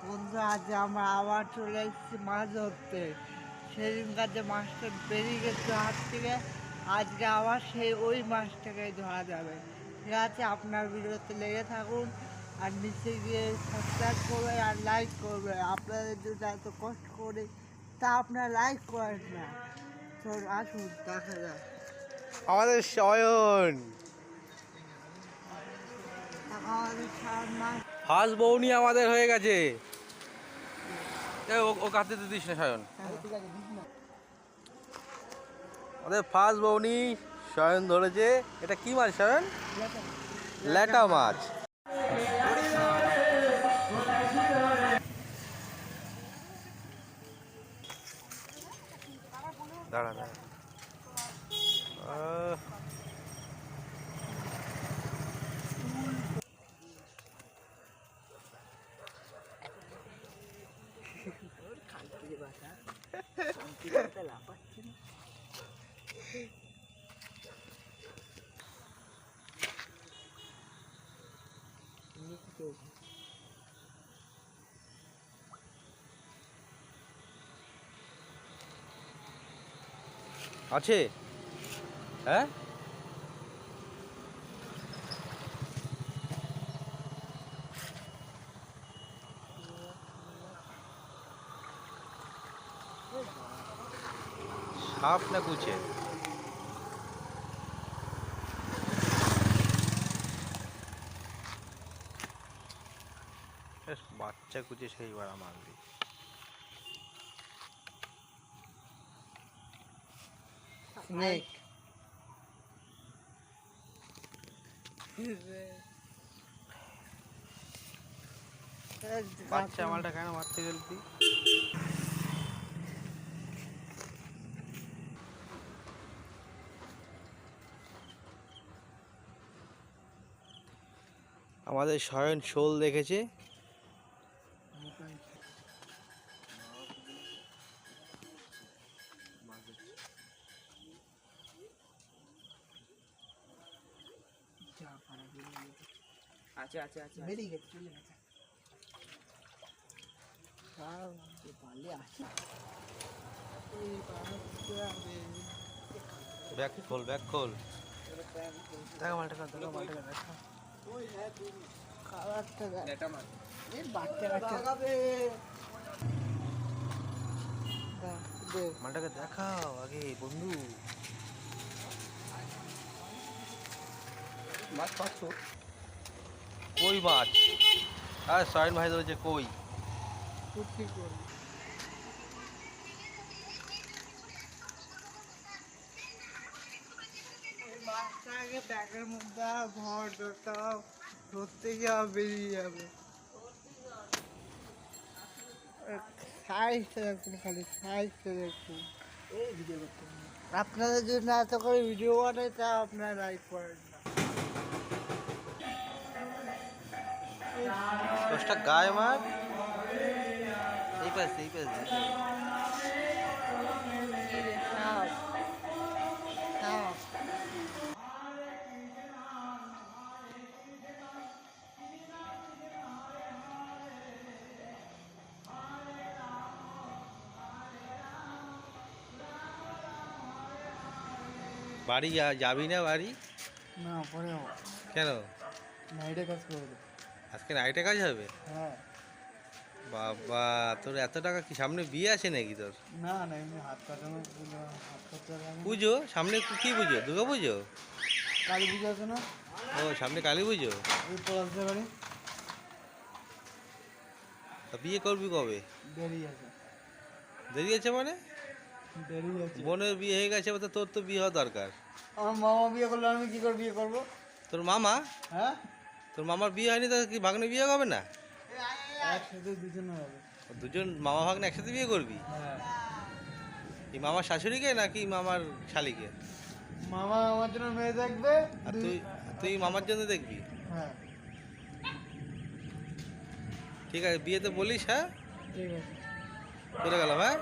বন্ধু আজ আমরা আবার চলে এসেছি মাছ ধরতে। সেদিনকার যে মাছটা বেরিয়ে গেছে হাত থেকে, আজকে আবার সেই ওই মাছটাকেই ধরা যাবে। ঠিক আছে, আপনার ভিডিওতে লেগে থাকুন আর নিচে গিয়ে সাবস্ক্রাইব করবে আর লাইক করবে। আপনাদের যদি এত কষ্ট করি তা আপনারা লাইক করেন না। তো আসুন দেখা যাক। আমাদের শয়ন আমাদের মাছ ফার্স্ট বৌনি আমাদের হয়ে গেছে। ও কাটতে দিস না শয়ন। আমাদের ফার্স্ট বৌনি শয়ন ধরেছে। এটা কি মাছ শয়ন? ল্যাটা মাছ। দাঁড়া দাঁড়া। আছে হ্যাঁ, সাপ না কুচে? বাচ্চা কুচে সেই বাড়া মারলি। স্নেক বাচ্চা মালটা কেন মারতে গেল তুই? আমাদের শয়ন শোল দেখেছে। আছে আছে আছে বেরিয়ে গেছে, চলে গেছে। ব্যাগ খোল, ব্যাগ খোল। দেখা মালটা দেখা, দেখা মালটা দেখা। মালটাকে দেখাও আগে বন্ধু। মাছ পাচ্ছ? কই মাছ? আর শয়ন ভাই ধরেছে কই। মাছটাকে ব্যাগের মধ্যে ভর ধরতে যাওয়া বেরিয়ে যাবে। সাইজটা দেখুন, খালি সাইজটা দেখুন। আপনাদের জন্য এত করে ভিডিও বানাই, তা আপনারা লাইক করেন না। দশটা গায়ে মার। এই পাশ এই পাশ বাড়ি যাবি না বাড়ি? না, পরে কেন? নাইটে কাজ করবে। আজকে নাইটে কাজ হবে? হ্যাঁ। বাবা, তোর এত টাকা কি সামনে বিয়ে আছে নাকি তোর? না না, এমনি হাত কাটানো, হাত কাটা পুজো সামনে, কি পুজো? দুর্গা পুজো? কালী পুজো আছে না? ও সামনে কালী পুজো। ওই পলাশদের বাড়ি। তা বিয়ে করবি কবে? দেরি আছে। দেরি আছে মানে? দেরি আছে। বোনের বিয়ে হয়ে গেছে, তো তোর তো বিয়ে হওয়া দরকার। আমার মামা বিয়ে করলে আমি কি করে বিয়ে করবো? তোর মামা? হ্যাঁ, তোর মামার বিয়ে হয়নি তো কি ভাগ্নে বিয়ে হবে না? একসাথে দুজনে হবে। দুজন মামা ভাগ্নে একসাথে বিয়ে করবি? হ্যাঁ। এই মামার শাশুড়িকে নাকি মামার শালিকে? মামা আমার জন্য মেয়ে দেখবে, আর তুই তুই মামার জন্য দেখবি? হ্যাঁ ঠিক আছে, বিয়েতে বলিস। হ্যাঁ, ঠিক আছে। চলে গেলাম। হ্যাঁ।